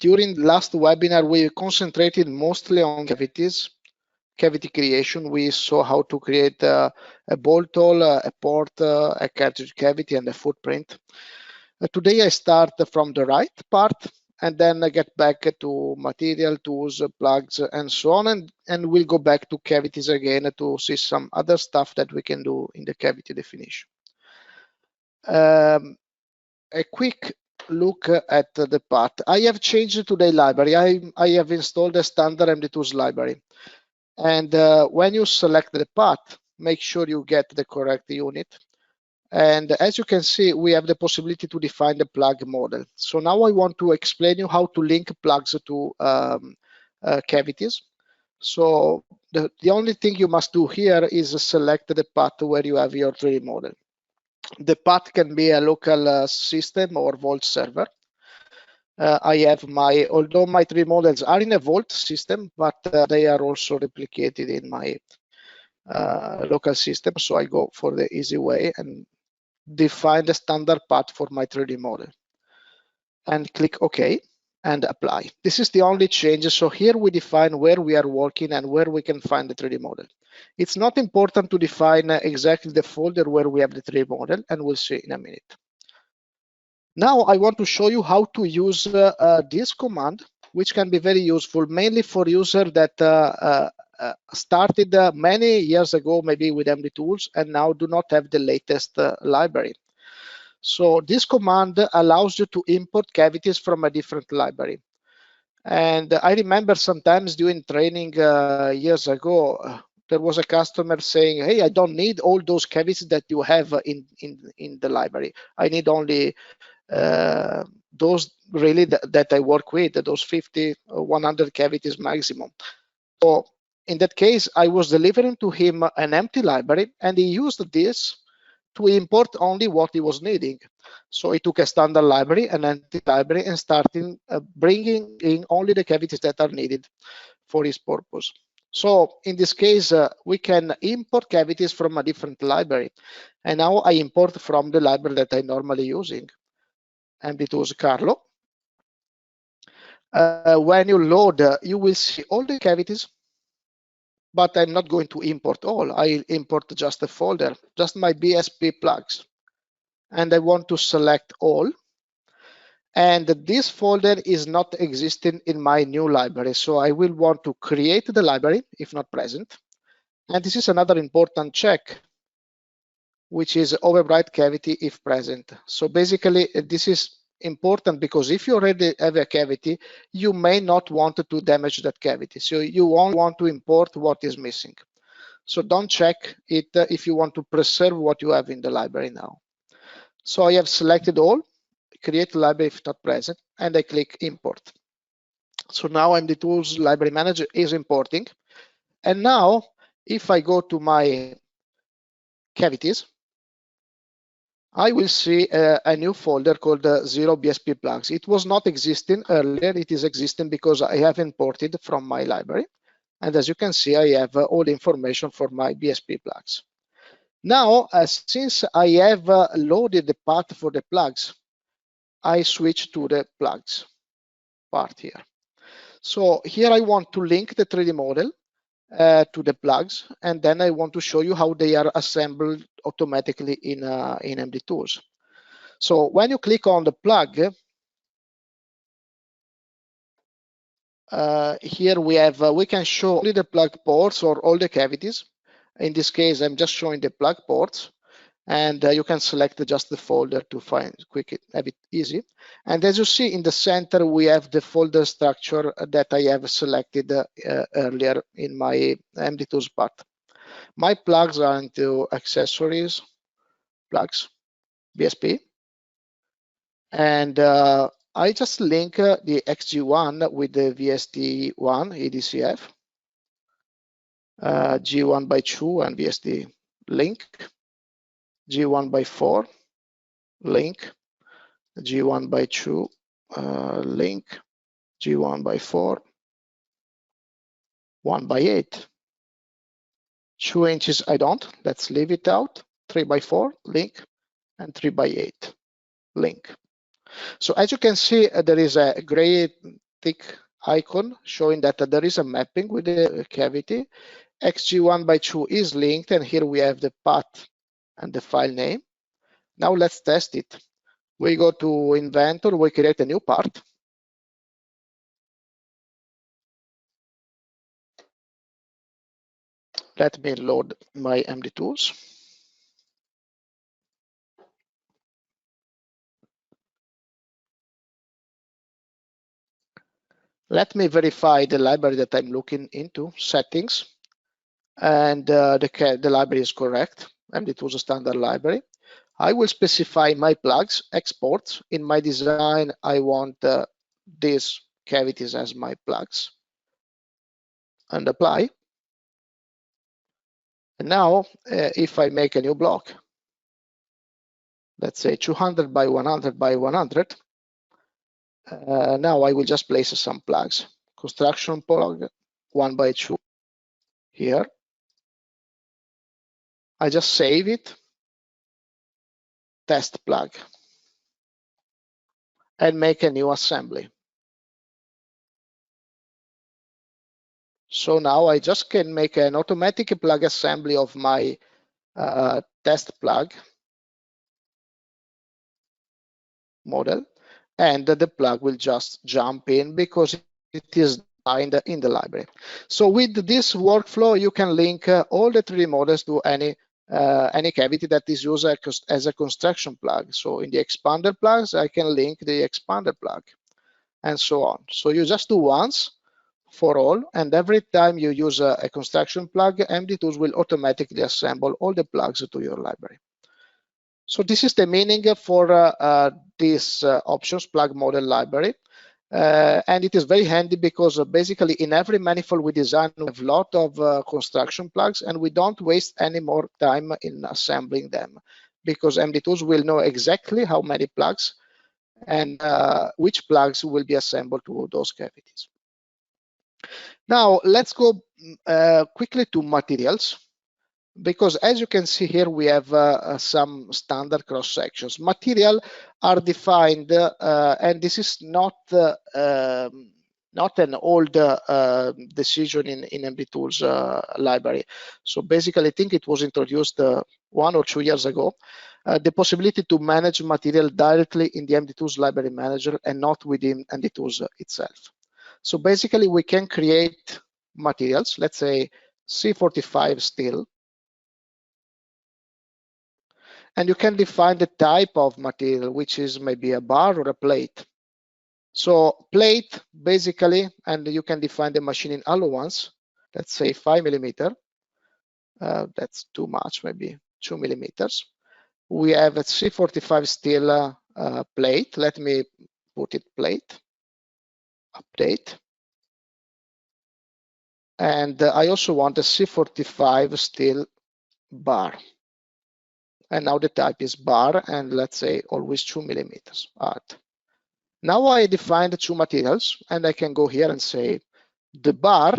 during the last webinar, we concentrated mostly on cavities, cavity creation. We saw how to create a bolt hole, a port, a cartridge cavity, and a footprint. Today I start from the right part, and then I get back to material, tools, plugs, and so on, and we'll go back to cavities again to see some other stuff that we can do in the cavity definition. A quick look at the part. I have changed to the library. I have installed a standard MDTools library. And when you select the path, make sure you get the correct unit. And as you can see, we have the possibility to define the plug model. So now I want to explain you how to link plugs to cavities. So the only thing you must do here is select the path where you have your 3D model. The path can be a local system or Vault server. I have although my 3D models are in a Vault system, but they are also replicated in my local system. So I go for the easy way and define the standard path for my 3D model and click OK and apply. This is the only change. So here we define where we are working and where we can find the 3D model. It's not important to define exactly the folder where we have the 3D model, and we'll see in a minute. Now I want to show you how to use this command, which can be very useful, mainly for users that started many years ago, maybe with MDTools, and now do not have the latest library. So this command allows you to import cavities from a different library. And I remember sometimes doing training years ago, there was a customer saying, hey, I don't need all those cavities that you have in the library. I need only those really that I work with, those 50 or 100 cavities maximum. So in that case, I was delivering to him an empty library, and he used this to import only what he was needing. So he took a standard library, an empty library, and started bringing in only the cavities that are needed for his purpose. So in this case, we can import cavities from a different library. And now I import from the library that I'm normally using, MDTools Carlo. When you load, you will see all the cavities, but I'm not going to import all. I import just a folder, just my BSP plugs. And I want to select all. And this folder is not existing in my new library. So I will want to create the library if not present. And this is another important check, which is overwrite cavity if present. So basically, this is important because if you already have a cavity, you may not want to damage that cavity. So you only want to import what is missing. So don't check it if you want to preserve what you have in the library now. So I have selected all, create library if not present, and I click import. So now MDTools Library Manager is importing. And now if I go to my cavities, I will see a new folder called 0 BSP plugs. It was not existing earlier. It is existing because I have imported from my library. And as you can see, I have all the information for my BSP plugs. Now, since I have loaded the path for the plugs, I switch to the plugs part here. So here I want to link the 3D model to the plugs, and then I want to show you how they are assembled automatically in MDTools. So when you click on the plug, here we have we can show only the plug ports or all the cavities. In this case, I'm just showing the plug ports, and you can select just the folder to find have it easy. And as you see in the center, we have the folder structure that I have selected earlier in my MDTools path. My plugs are into accessories, plugs, BSP, and I just link the XG1 with the VSD1 EDCF, G1 by 2 and VSD link, G1 by 4 link, G1 by 2 link, G1 by 4, 1 by 8. 2 inches I don't, let's leave it out. 3 by 4 link, and 3 by 8 link. So as you can see, there is a gray tick icon showing that there is a mapping with the cavity. xg1/2 is linked, and here we have the path and the file name. Now let's test it. We go to Inventor, we create a new part. Let me load my MDTools. Let me verify the library that I'm looking into, settings, and the library is correct. MDTools standard library. I will specify my plugs, exports. In my design, I want these cavities as my plugs, and apply. And now, if I make a new block, let's say 200 by 100 by 100, now I will just place some plugs. Construction plug 1/2 here. I just save it, test plug, and make a new assembly. So now I just can make an automatic plug assembly of my test plug model, and the plug will just jump in because it is defined in the library. So with this workflow, you can link all the 3D models to any cavity that is used as a construction plug. So in the expander plugs, I can link the expander plug, and so on. So you just do once for all, and every time you use a construction plug, MDTools will automatically assemble all the plugs to your library. So this is the meaning for this options plug model library. And it is very handy because basically in every manifold we design, we have a lot of construction plugs, and we don't waste any more time in assembling them because MDTools will know exactly how many plugs and which plugs will be assembled to those cavities. Now let's go quickly to materials, because as you can see here, we have some standard cross sections. Material are defined, and this is not an old decision in MDTools library. So basically, I think it was introduced 1 or 2 years ago. The possibility to manage material directly in the MDTools Library Manager and not within MDTools itself. So basically, we can create materials, let's say C45 steel, and you can define the type of material, which is maybe a bar or a plate. So plate, basically, and you can define the machining allowance, let's say 5 millimeter. That's too much, maybe 2 millimeters. We have a C45 steel plate. Let me put it plate, update. And I also want a C45 steel bar. And now the type is bar, and let's say always 2 millimeters. Now I defined the two materials, and I can go here and say the bar,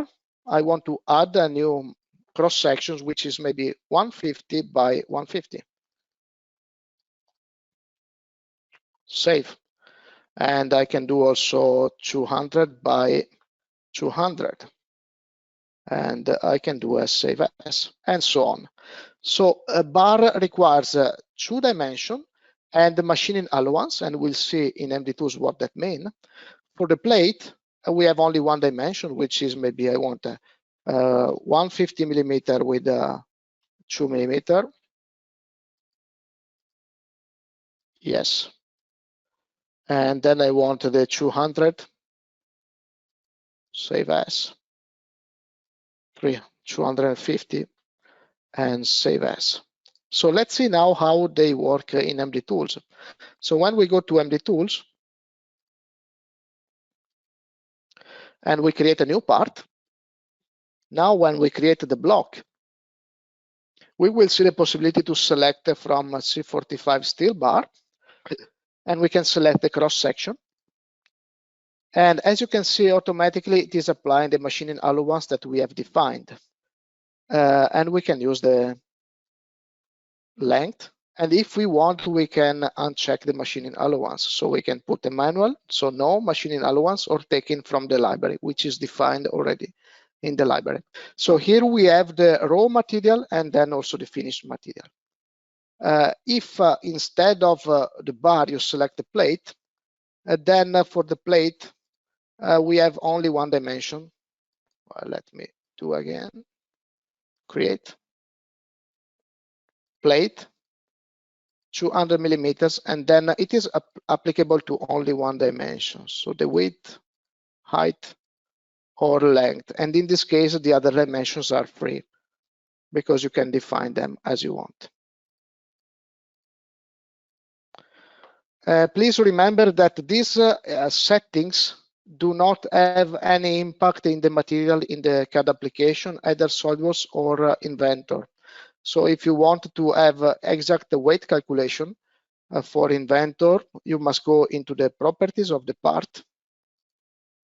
I want to add a new cross sections, which is maybe 150 by 150. Save. And I can do also 200 by 200. And I can do a save as, and so on. So a bar requires 2 dimensions and the machining allowance, and we'll see in MDTools what that means. For the plate, we have only 1 dimension, which is maybe I want a 150 millimeter with 2 millimeter. Yes. And then I want the 200, save as, 250, and save as. So let's see now how they work in MDTools. So when we go to MDTools, and we create a new part, now when we create the block, we will see the possibility to select from a C45 steel bar, and we can select the cross section. And as you can see, automatically it is applying the machining allowance that we have defined. And we can use the length And if we want, we can uncheck the machining allowance. So we can put a manual, so no machining allowance, or taken from the library, which is defined already in the library. So here we have the raw material and then also the finished material. If instead of the bar you select the plate, then for the plate we have only one dimension. Let me do again. Create plate 200 millimeters, and then it is applicable to only one dimension, so the width, height, or length. And in this case, the other dimensions are free because you can define them as you want. Please remember that these settings do not have any impact in the material in the CAD application, either SolidWorks or Inventor. So if you want to have exact weight calculation for Inventor, you must go into the properties of the part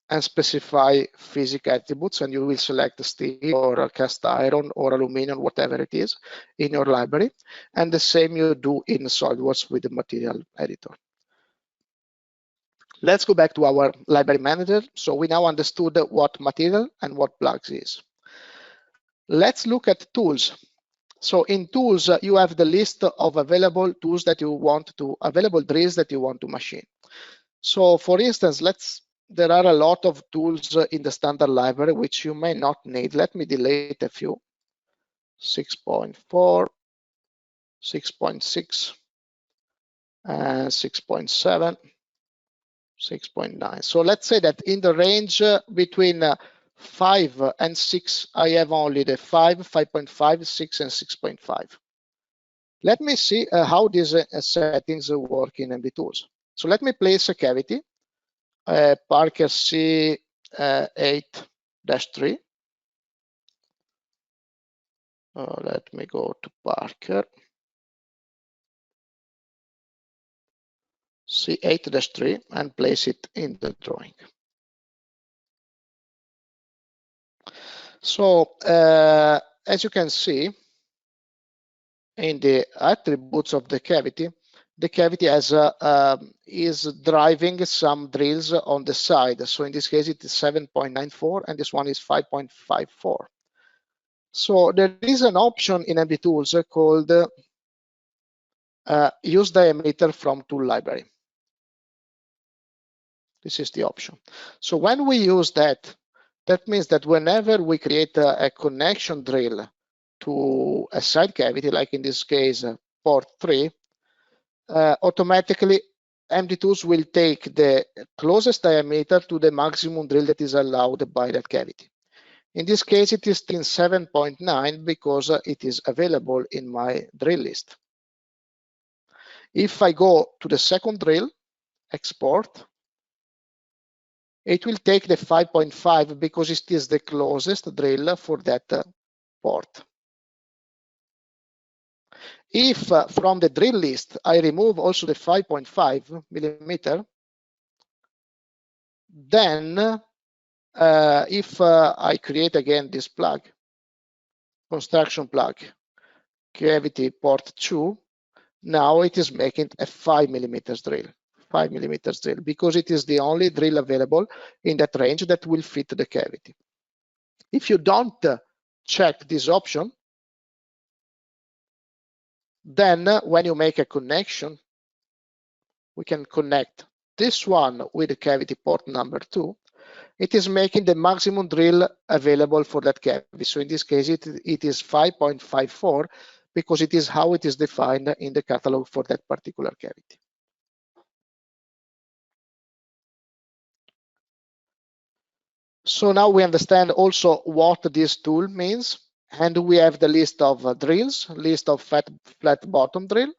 and specify physical attributes, and you will select steel or cast iron or aluminum, whatever it is in your library. And the same you do in SolidWorks with the material editor. Let's go back to our library manager. So we now understood what material and what plugs is. Let's look at tools. So in tools, you have the list of available tools that you want to, available drills that you want to machine. So for instance, there are a lot of tools in the standard library which you may not need. Let me delete a few. 6.4, 6.6, and 6.7, 6.9. So let's say that in the range between 5 and 6, I have only the 5, 5.5, 6, and 6.5. Let me see how these settings work in MDTools. So let me place a cavity, Parker C8-3. Let me go to Parker C8-3 and place it in the drawing. So as you can see in the attributes of the cavity has is driving some drills on the side. So in this case, it is 7.94, and this one is 5.54. So there is an option in MDTools called use diameter from tool library. This is the option. So when we use that, that means that whenever we create a connection drill to a side cavity, like in this case, port 3, automatically MDTools will take the closest diameter to the maximum drill that is allowed by that cavity. In this case, it is in 7.9 because it is available in my drill list. If I go to the second drill, export, it will take the 5.5 because it is the closest drill for that port. If from the drill list I remove also the 5.5 millimeter, then if I create again this plug, construction plug, cavity port 2, now it is making a 5 millimeters drill. 5 millimeters drill, because it is the only drill available in that range that will fit the cavity. If you don't check this option, then when you make a connection, we can connect this one with the cavity port number 2. It is making the maximum drill available for that cavity. So in this case, it is 5.54 because it is how it is defined in the catalog for that particular cavity. So now we understand also what this tool means, and we have the list of drills, list of flat bottom drill,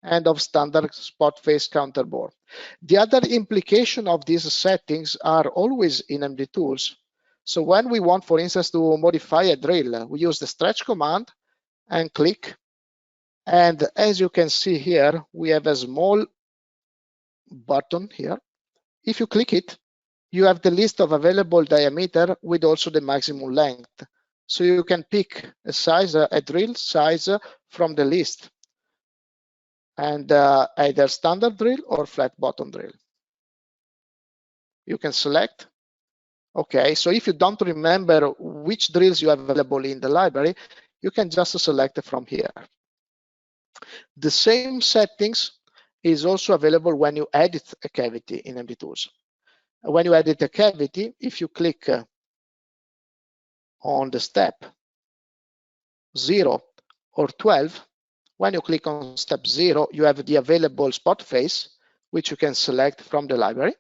and of standard spot face counter bore. The other implication of these settings are always in MDTools. So when we want, for instance, to modify a drill, we use the stretch command and click. And as you can see here, we have a small button here. If you click it, you have the list of available diameter with also the maximum length. So you can pick a size, a drill size from the list. and either standard drill or flat bottom drill. You can select. Okay, so if you don't remember which drills you have available in the library, you can just select from here. The same settings is also available when you edit a cavity in MDTools. When you edit a cavity, if you click on the step 0 or 12, when you click on step 0, you have the available spot face, which you can select from the library.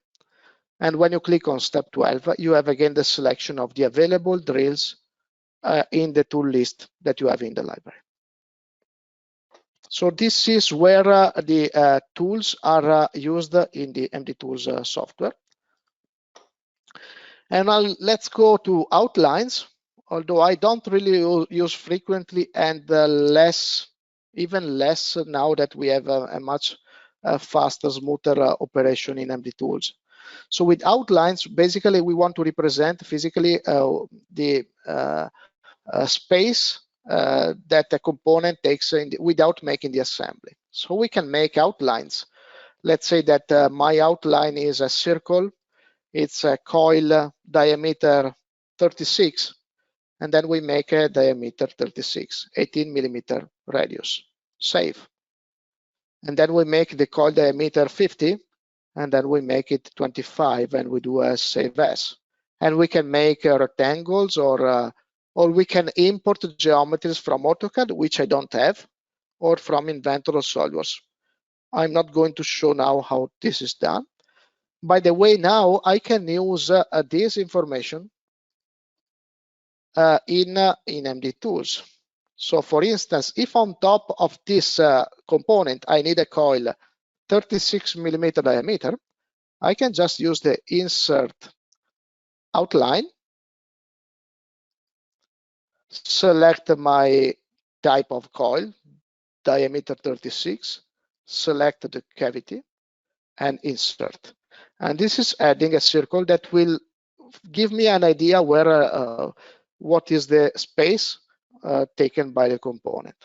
And when you click on step 12, you have again the selection of the available drills in the tool list that you have in the library. So this is where the tools are used in the MDTools software. And now let's go to outlines, although I don't really use frequently, and even less now that we have a much faster, smoother operation in MDTools. So with outlines, basically we want to represent physically the space that a component takes without making the assembly. So we can make outlines. Let's say that my outline is a circle. It's a coil diameter 36, and then we make a diameter 36, 18 millimeter radius. Save. And then we make the coil diameter 50, and then we make it 25, and we do a save as. And we can make rectangles, or we can import geometries from AutoCAD, which I don't have, or from Inventor or SolidWorks. I'm not going to show now how this is done. By the way, now I can use this information in MDTools. So for instance, if on top of this component, I need a coil 36 millimeter diameter, I can just use the insert outline, select my type of coil, diameter 36, select the cavity, and insert. And this is adding a circle that will give me an idea where what is the space taken by the component.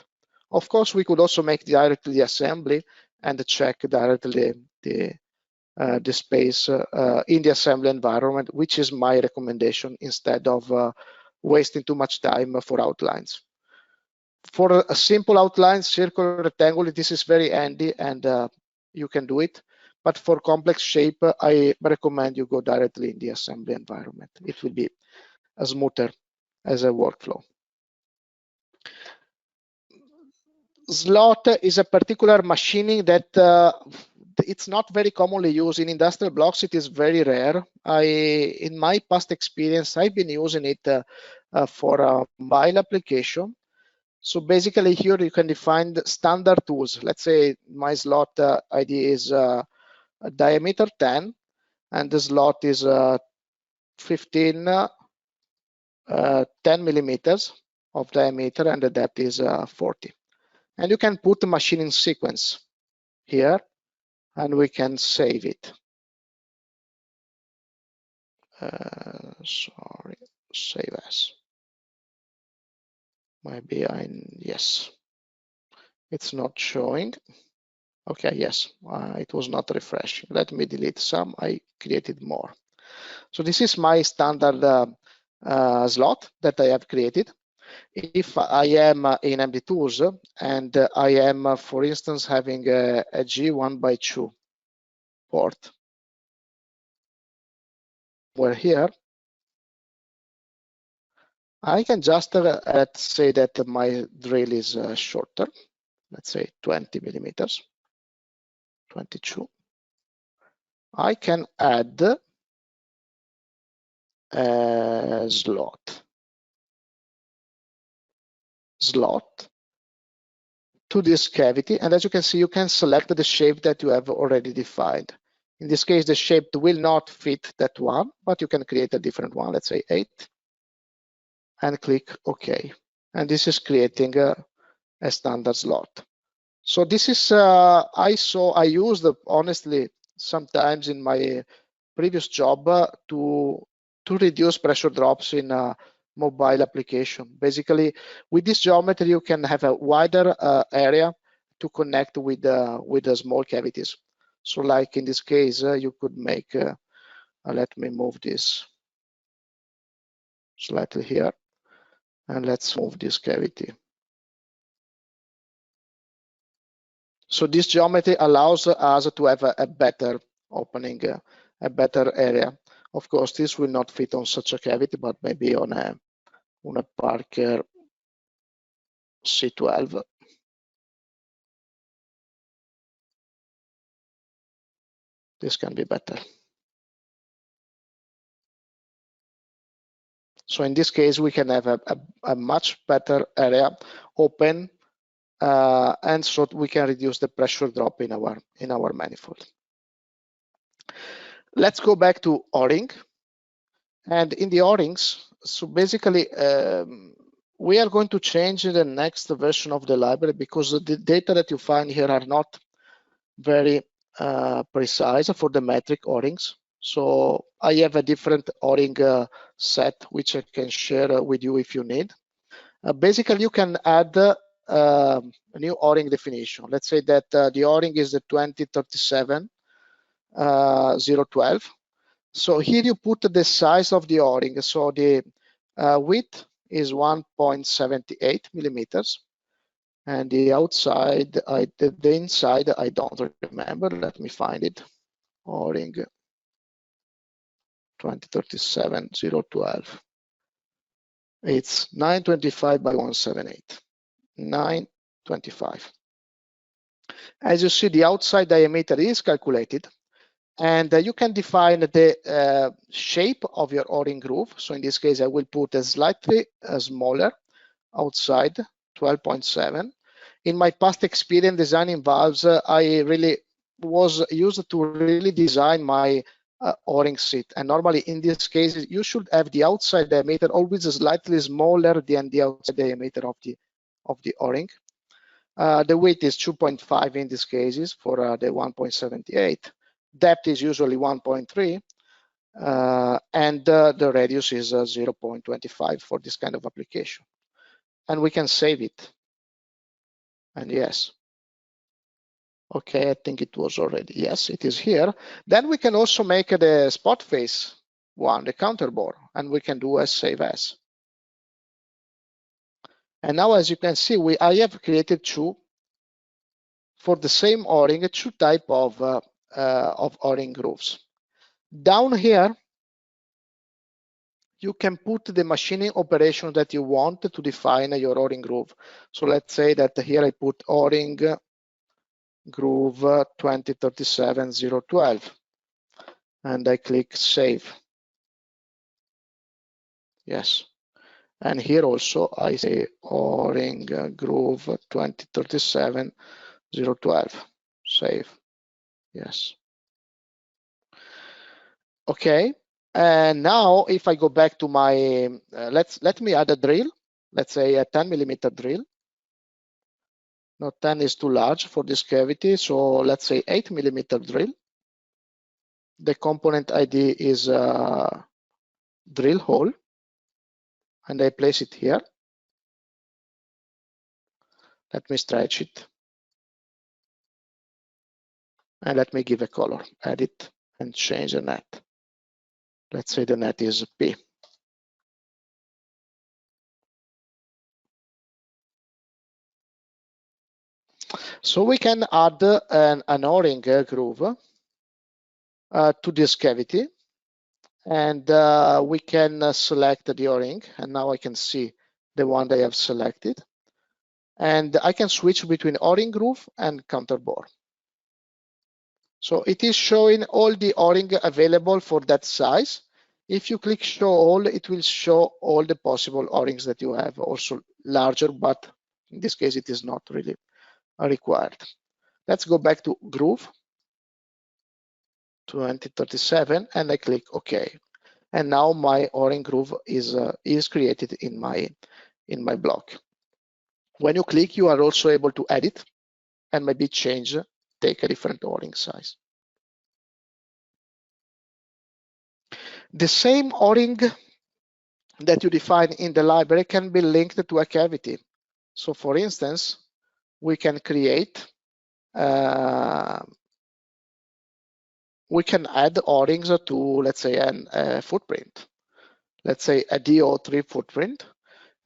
Of course, we could also make directly the assembly and check directly the space in the assembly environment, which is my recommendation, instead of wasting too much time for outlines. For a simple outline, circle, rectangle, this is very handy, and you can do it. But for complex shape, I recommend you go directly in the assembly environment. It will be smoother as a workflow. Slot is a particular machining that it's not very commonly used in industrial blocks. It is very rare. In my past experience, I've been using it for a mobile application. So basically here you can define the standard tools. Let's say my slot ID is a diameter 10, and the slot is 10 millimeters of diameter, and the depth is 40. And you can put the machining sequence here, and we can save it. Sorry, save as. Maybe yes, it's not showing. Okay, yes, it was not refreshing. Let me delete some. I created more. So this is my standard slot that I have created. If I am in MDTools and I am, for instance, having a G1x2 port, where here I can just let's say that my drill is shorter, let's say 20 millimeters, 22. I can add a slot to this cavity, and as you can see, you can select the shape that you have already defined. In this case, the shape will not fit that one, but you can create a different one, let's say 8, and click OK. And this is creating a standard slot. So this is I used honestly sometimes in my previous job to reduce pressure drops in a mobile application. Basically, with this geometry, you can have a wider area to connect with the small cavities. So like in this case, you could make, let me move this slightly here, and let's move this cavity. So this geometry allows us to have a better opening, a better area. Of course, this will not fit on such a cavity, but maybe on a Parker C12. This can be better. So in this case, we can have a much better area open, and so we can reduce the pressure drop in our manifold. Let's go back to O-ring. And in the O-rings, so basically, we are going to change the next version of the library because the data that you find here are not very precise for the metric O-rings. So I have a different O-ring set, which I can share with you if you need. Basically, you can add a new O-ring definition. Let's say that the O-ring is the 2037 012. So here you put the size of the O-ring. So the width is 1.78 millimeters, and the outside, the inside, I don't remember. Let me find it. O-ring 2037 012. It's 925 by 178. 925. As you see, the outside diameter is calculated, and you can define the shape of your O-ring groove. So in this case, I will put a slightly smaller outside, 12.7. In my past experience designing valves, I really was used to really design my O-ring seat. And normally in this case, you should have the outside diameter always slightly smaller than the outside diameter of the O-ring. The width is 2.5 in these cases for the 1.78. Depth is usually 1.3, and the radius is 0.25 for this kind of application. And we can save it. And yes. Okay, I think it was already, yes, it is here. Then we can also make the spot face one, the counter bore, and we can do a save as. And now, as you can see, I have created two, for the same O-ring, two type of O-ring grooves. Down here, you can put the machining operation that you want to define your O-ring groove. So let's say that here I put O-ring groove 2037 012, and I click save. Yes. And here also I say O-ring groove 2037 012, save. Yes. Okay. And now if I go back to my, let me add a drill. Let's say a 10 millimeter drill. No, 10 is too large for this cavity. So let's say 8 millimeter drill. The component ID is drill hole, and I place it here. Let me stretch it. And let me give a color, edit, and change the net. Let's say the net is P. So we can add an O-ring groove to this cavity, and we can select the O-ring, and now I can see the one that I have selected, and I can switch between O-ring groove and counter bore. So it is showing all the O-ring available for that size. If you click show all, it will show all the possible O-rings that you have, also larger, but in this case it is not really required. Let's go back to groove 2037, and I click OK. And now my O-ring groove is created in my block. When you click, you are also able to edit and maybe take a different O-ring size. The same O-ring that you define in the library can be linked to a cavity. So for instance, we can create, we can add O-rings to, let's say, a footprint. Let's say a DO3 footprint,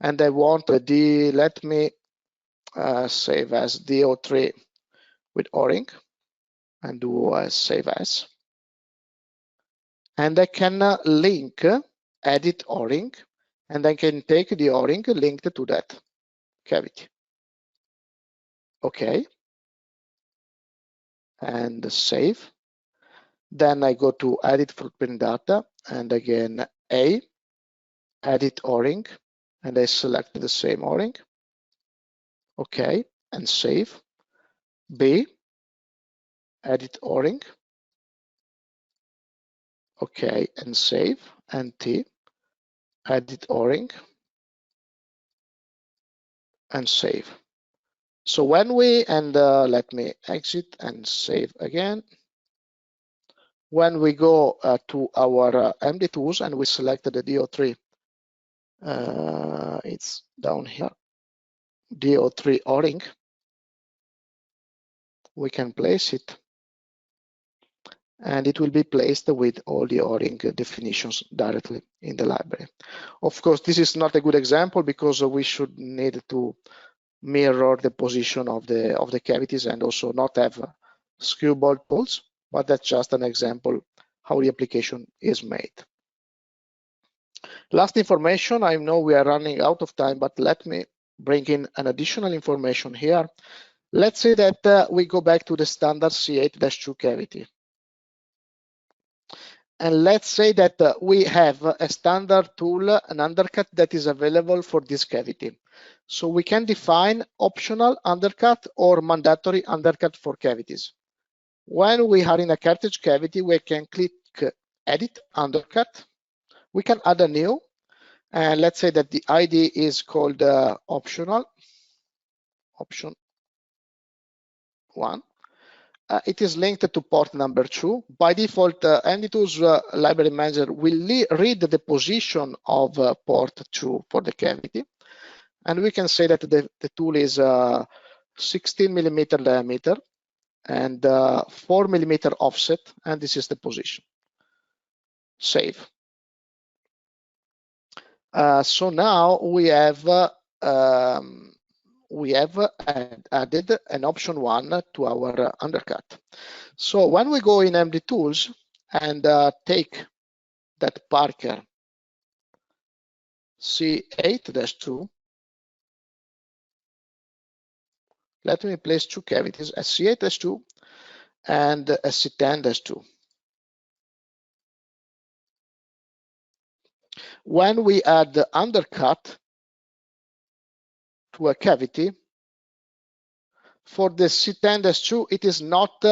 and I want let me save as DO3 with O-ring and do a save as. And I can link, edit O-ring, and I can take the O-ring linked to that cavity. Okay. And save. Then I go to edit footprint data, and again, A, edit O-ring, and I select the same O-ring. Okay, and save. B, edit O-ring. Okay, and save. And T, edit O-ring, and save. So when we, and let me exit and save again. When we go to our MDTools and we select the DO3, it's down here, DO3 O-ring, we can place it, and it will be placed with all the O-ring definitions directly in the library. Of course, this is not a good example because we should need to mirror the position of the cavities and also not have screw bolt holes, but that's just an example how the application is made. Last information, I know we are running out of time, but let me bring in an additional information here. Let's say that we go back to the standard C8-2 cavity. And let's say that we have a standard tool, an undercut that is available for this cavity. So we can define optional undercut or mandatory undercut for cavities. When we are in a cartridge cavity, we can click edit undercut. We can add a new, and let's say that the ID is called optional, option 1. It is linked to port number 2. By default, MDTools Library Manager will read the position of port 2 for the cavity. And we can say that the tool is 16 millimeter diameter and 4 millimeter offset, and this is the position. Save. So now we have added an option 1 to our undercut. So when we go in MDTools and take that Parker C8-2, let me place 2 cavities, a C8-2 and a C10-2. When we add the undercut to a cavity, for the C10-2, it is not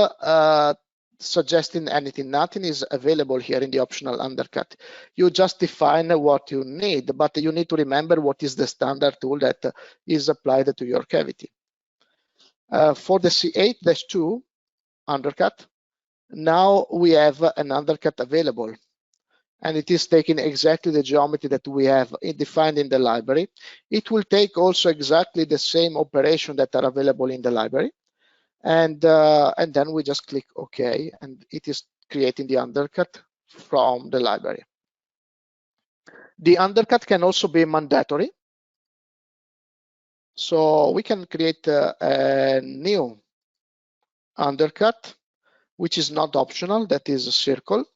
suggesting anything. Nothing is available here in the optional undercut. You just define what you need, but you need to remember what is the standard tool that is applied to your cavity. For the C8-2 undercut, now we have an undercut available, and it is taking exactly the geometry that we have defined in the library. It will take also exactly the same operation that are available in the library. And then we just click OK, and it is creating the undercut from the library. The undercut can also be mandatory. So we can create a new undercut, which is not optional, that is a circle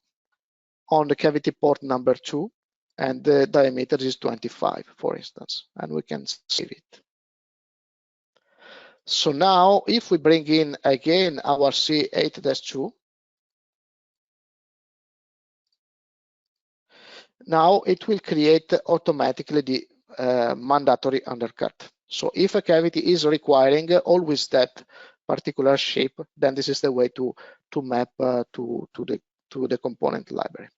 on the cavity port number 2, and the diameter is 25, for instance, and we can save it. So now if we bring in again our C8-2, now it will create automatically the mandatory undercut. So if a cavity is requiring always that particular shape, then this is the way to map to the component library.